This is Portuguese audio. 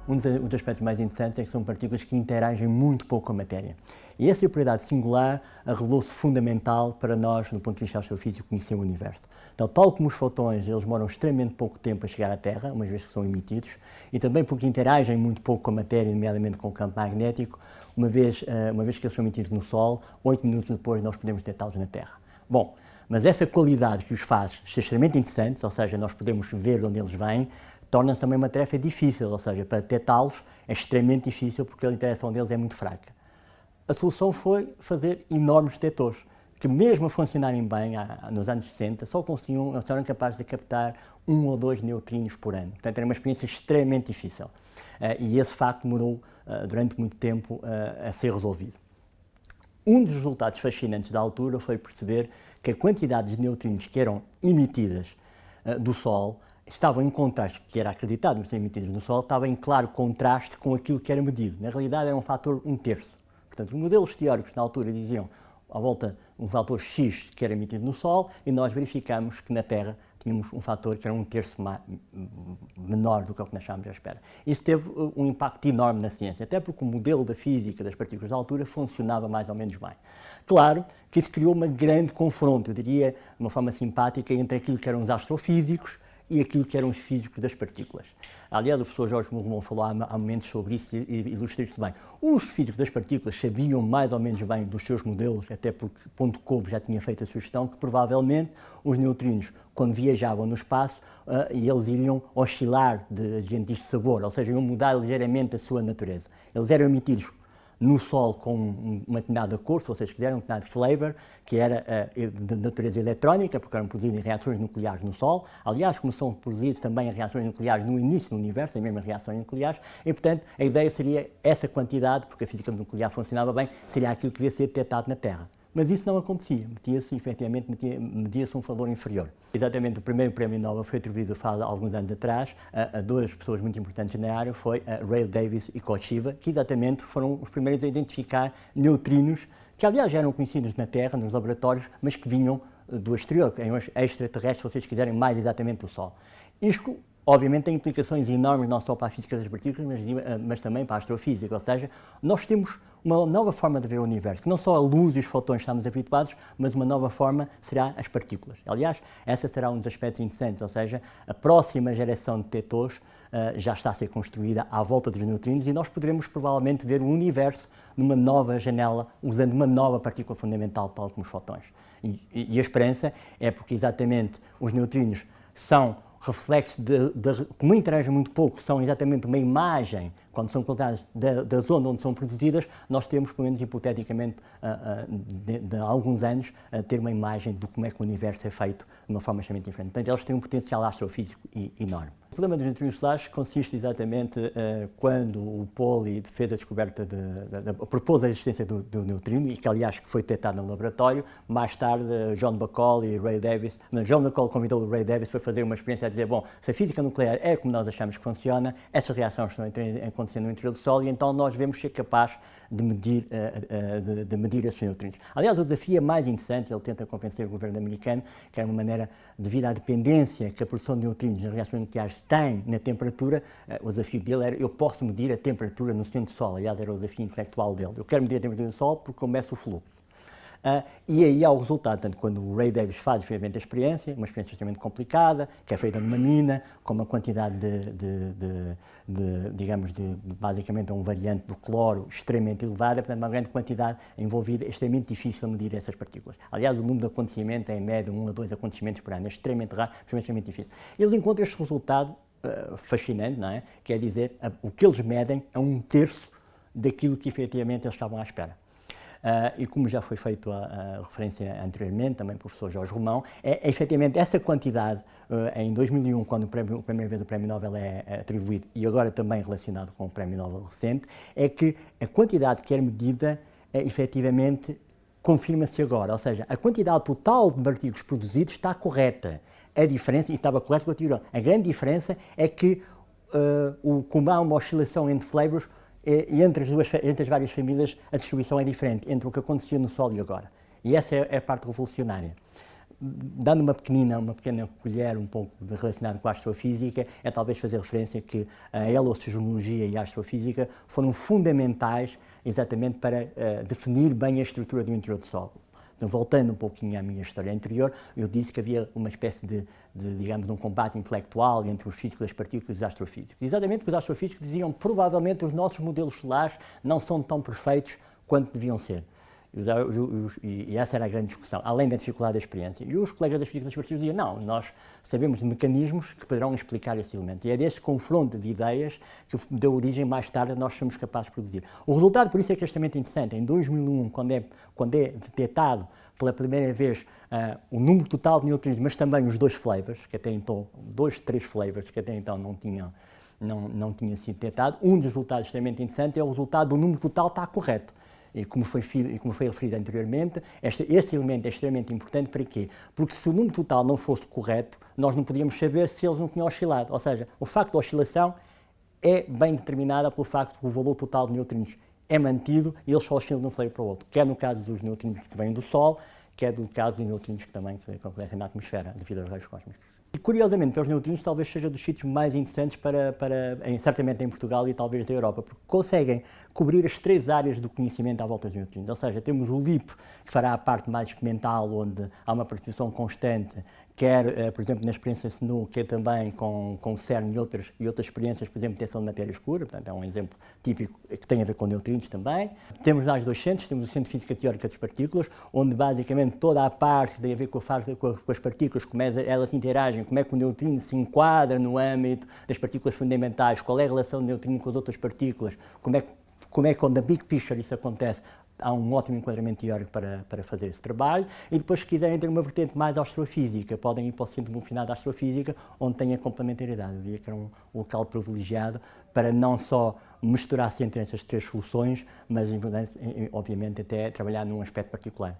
um dos aspectos mais interessantes é que são partículas que interagem muito pouco com a matéria. E essa propriedade singular revelou-se fundamental para nós, do ponto de vista astrofísico, conhecer o universo. Então, tal como os fotões, eles demoram extremamente pouco tempo a chegar à Terra, uma vez que são emitidos, e também porque interagem muito pouco com a matéria, nomeadamente com o campo magnético, uma vez que eles são emitidos no Sol, 8 minutos depois nós podemos detectá-los na Terra. Bom, mas essa qualidade que os faz ser extremamente interessantes, ou seja, nós podemos ver de onde eles vêm, torna-se também uma tarefa difícil, ou seja, para detectá-los é extremamente difícil porque a interação deles é muito fraca. A solução foi fazer enormes detectores, que mesmo a funcionarem bem, nos anos 60, só eram capazes de captar 1 ou 2 neutrinos por ano. Portanto, era uma experiência extremamente difícil. E esse facto demorou, durante muito tempo, a ser resolvido. Um dos resultados fascinantes da altura foi perceber que a quantidade de neutrinos que eram emitidas do Sol estavam em contraste, que era acreditado ser emitidos no Sol, estava em claro contraste com aquilo que era medido. Na realidade era um fator 1/3. Portanto, os modelos teóricos na altura diziam à volta um fator X que era emitido no Sol e nós verificamos que na Terra tínhamos um fator que era 1/3 menor do que o que nós achávamos à espera. Isso teve um impacto enorme na ciência, até porque o modelo da física das partículas da altura funcionava mais ou menos bem. Claro que isso criou uma grande confronto, eu diria, de uma forma simpática, entre aquilo que eram os astrofísicos e aquilo que eram os físicos das partículas. Aliás, o professor Jorge Mourmont falou há momentos sobre isso e ilustra isto bem. Os físicos das partículas sabiam mais ou menos bem dos seus modelos, até porque Ponto-Cove já tinha feito a sugestão que provavelmente os neutrinos, quando viajavam no espaço, eles iriam oscilar de agentes de sabor, ou seja, iam mudar ligeiramente a sua natureza. Eles eram emitidos no Sol com uma determinada cor, se vocês quiserem, um determinado flavor, que era de natureza eletrónica, porque eram produzidos em reações nucleares no Sol. Aliás, como são produzidos também em reações nucleares no início do universo, as mesmas reações nucleares, e, portanto, a ideia seria essa quantidade, porque a física nuclear funcionava bem, seria aquilo que devia ser detectado na Terra. Mas isso não acontecia, media-se um valor inferior. Exatamente, o primeiro prémio Nobel foi atribuído há alguns anos atrás a duas pessoas muito importantes na área, foi a Ray Davis e Kochiva, que exatamente foram os primeiros a identificar neutrinos, que aliás já eram conhecidos na Terra, nos laboratórios, mas que vinham do exterior, extraterrestres, se vocês quiserem, mais exatamente do Sol. Isto, obviamente, tem implicações enormes não só para a física das partículas, mas também para a astrofísica, ou seja, nós temos uma nova forma de ver o universo, que não só a luz e os fotões estamos habituados, mas uma nova forma será as partículas. Aliás, essa será um dos aspectos interessantes, ou seja, a próxima geração de detectores já está a ser construída à volta dos neutrinos e nós poderemos provavelmente ver o universo numa nova janela, usando uma nova partícula fundamental, tal como os fotões. E a esperança é porque exatamente os neutrinos são reflexos como interagem muito pouco, são exatamente uma imagem, quando são colocadas da zona onde são produzidas, nós temos, pelo menos hipoteticamente, de alguns anos, ter uma imagem de como é que o universo é feito de uma forma extremamente diferente. Portanto, eles têm um potencial astrofísico enorme. O problema dos neutrinos solares consiste exatamente quando o Pauli fez a descoberta, propôs a existência do neutrino, e que aliás foi detectado no laboratório. Mais tarde, John McCall e Ray Davis, John McCall convidou o Ray Davis para fazer uma experiência a dizer, bom, se a física nuclear é como nós achamos que funciona, essas reações estão acontecendo no interior do Sol e então nós devemos ser capazes de medir esses neutrinos. Aliás, o desafio mais interessante, ele tenta convencer o governo americano que é uma maneira, devido à dependência que a produção de neutrinos nas reações nucleares tem na temperatura, o desafio dele era, eu posso medir a temperatura no centro do Sol, aliás era o desafio intelectual dele, eu quero medir a temperatura do Sol porque começa o fluxo. E aí há o resultado, tanto quando o Ray Davis faz efetivamente a experiência, uma experiência extremamente complicada, que é feita numa mina, com uma quantidade basicamente um variante do cloro extremamente elevada, portanto uma grande quantidade envolvida, é extremamente difícil medir essas partículas. Aliás, o número de acontecimentos é em média 1 a 2 acontecimentos por ano, é extremamente raro, extremamente difícil. Eles encontram este resultado fascinante, não é? Quer dizer, o que eles medem é 1/3 daquilo que efetivamente eles estavam à espera. E como já foi feito a referência anteriormente, também pelo professor Jorge Romão, efetivamente essa quantidade, em 2001, quando a primeira vez o Prémio Nobel é atribuído, e agora também relacionado com o Prémio Nobel recente, é que a quantidade que é medida, efetivamente, confirma-se agora, ou seja, a quantidade total de artigos produzidos está correta. A diferença, e estava correto com a teoria, a grande diferença é que como há uma oscilação entre flavors, e entre as várias famílias a distribuição é diferente entre o que acontecia no Sol e agora. E essa é a parte revolucionária. dando uma pequena colher um pouco relacionada com a astrofísica, é talvez fazer referência que a heliosseismologia e a astrofísica foram fundamentais exatamente para definir bem a estrutura do interior do Sol. Então, voltando um pouquinho à minha história anterior, eu disse que havia uma espécie digamos, um combate intelectual entre os físicos das partículas e os astrofísicos. Exatamente porque os astrofísicos diziam que provavelmente os nossos modelos solares não são tão perfeitos quanto deviam ser. E essa era a grande discussão, além da dificuldade da experiência. E os colegas das físicas das partículas diziam, não, nós sabemos de mecanismos que poderão explicar esse elemento. E é desse confronto de ideias que deu origem, mais tarde, a nós somos capazes de produzir. O resultado, por isso, é extremamente interessante. Em 2001, quando é detectado pela primeira vez o número total de neutrinos, mas também os dois flavors, que até então, três flavors, que até então não tinha sido detectado, um dos resultados extremamente interessantes é o resultado do número total está correto. E como foi referido anteriormente, este elemento é extremamente importante para quê? Porque se o número total não fosse correto, nós não podíamos saber se eles não tinham oscilado. Ou seja, o facto da oscilação é bem determinado pelo facto de que o valor total de neutrinos é mantido e eles só oscilam de um flavor para o outro, quer no caso dos neutrinos que vêm do Sol, quer no caso dos neutrinos que também acontecem na atmosfera, devido aos raios cósmicos. E, curiosamente, para os neutrinos talvez seja dos sítios mais interessantes certamente em Portugal e talvez da Europa, porque conseguem cobrir as três áreas do conhecimento à volta dos neutrinos. Ou seja, temos o LIP, que fará a parte mais experimental, onde há uma percepção constante, quer, por exemplo, na experiência SNU, quer também com o CERN e outras experiências, por exemplo, detecção de matéria escura, portanto é um exemplo típico que tem a ver com neutrinos também. Temos mais dois centros, temos o Centro de Física Teórica das Partículas, onde basicamente toda a parte que tem a ver com as partículas, como elas interagem, como é que o neutrino se enquadra no âmbito das partículas fundamentais, qual é a relação do neutrino com as outras partículas, como é que quando a big picture isso acontece, há um ótimo enquadramento teórico para fazer esse trabalho. E depois, se quiserem ter uma vertente mais astrofísica, podem ir para o Centro Multidisciplinar de Astrofísica, onde tem a complementariedade. Eu diria que era um local privilegiado para não só misturar-se entre essas três soluções, mas, obviamente, até trabalhar num aspecto particular.